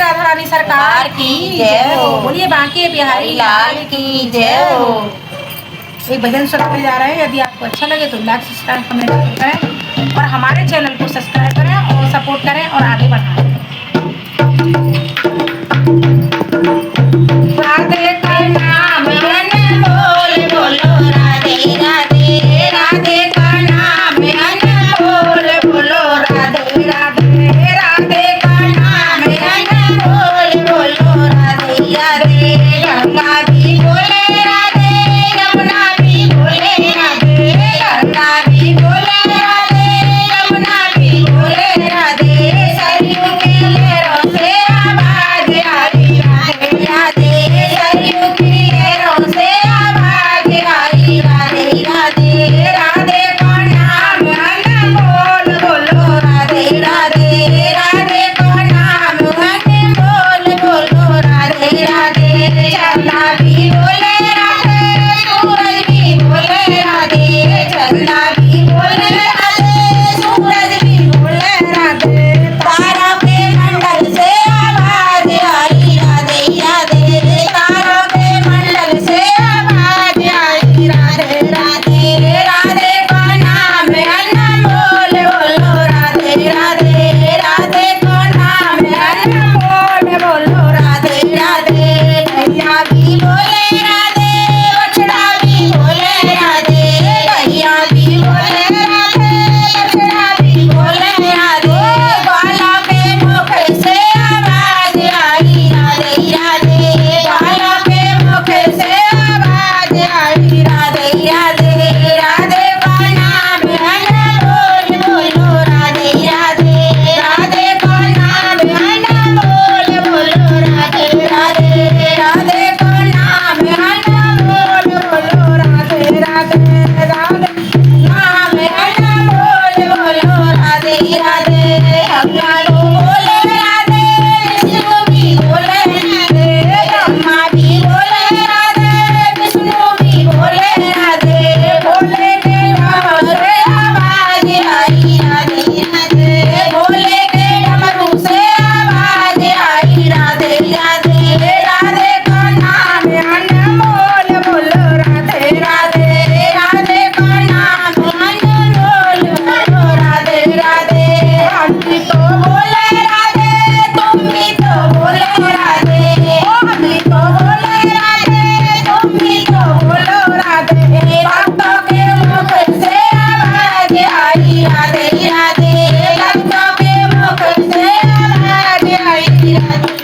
राधा रानी सरकार की जय हो। बोलिए बांके बिहारी लाल की जय हो। एक भजन सुनाने जा रहे हैं। यदि आपको अच्छा लगे तो लाइक सब्सक्राइब कमेंट करें और हमारे चैनल को सब्सक्राइब करें और सपोर्ट करें और आगे बढ़ाएं। राधे का नाम अनमोल बोलो राधे राधे, राधे का नाम अनमोल बोलो राधे राधे, राधे का नाम अनमोल बोलो राधे राधे। गंगा भी बोले राधे, यमुना भी बोले राधे, गंगा भी बोले राधे, यमुना भी बोले राधे। सरयू की लहरों से आवाज आई राधे राधे, सरयू की लहरों से आवाज आई राधे राधे। राधे का नाम अनमोल बोलो राधे राधे, राधे का नाम अनमोल बोलो राधे राधे। चंदा भी बोले राधे, सूरज भी बोले राधे, चंदा भी बोले राधे, सूरज भी बोले राधे। तारों के मंडल से आवाज आई राधे राधे, तारों के मंडल से आवाज आई राधे राधे। राधे का नाम अनमोल बोलो राधे राधे, राधे का नाम अनमोल बोलो राधे राधे। गैया भी बोले राधे, बछड़ा भी बोले राधे, गैया भी बोले राधे, बछड़ा भी बोले राधे। ग्वालों के मुख से आवाज आई राधे राधे, ग्वालों के मुख से आवाज आई राधे राधे। राधे का नाम अनमोल बोलो राधे राधे, राधे का नाम अनमोल बोलो राधे राधे, राधे का नाम अनमोल बोलो राधे राधे, राधे नाम अनमोल बोलो राधे राधे। गंगा भी बोले राधे, विष्णु भी बोले राधे, ब्रह्मा भी बोले राधे, विष्णु भी बोले राधे। भोले के डमरू से आवाज आई राधे राधे, भोले के डमरू से आवाज आई राधे राधे। राधे का नाम अनमोल बोलो राधे राधे, राधे का नाम अनमोल बोलो राधे राधे। हम भी तो बोले राधे, तुम भी तो बोले राधे, हम भी तो बोले राधे, तुम भी तो बोलो राधे। भक्तों के मुख से आवाज आई राधे राधे, भक्तों के मुख से आवाज आई राधे।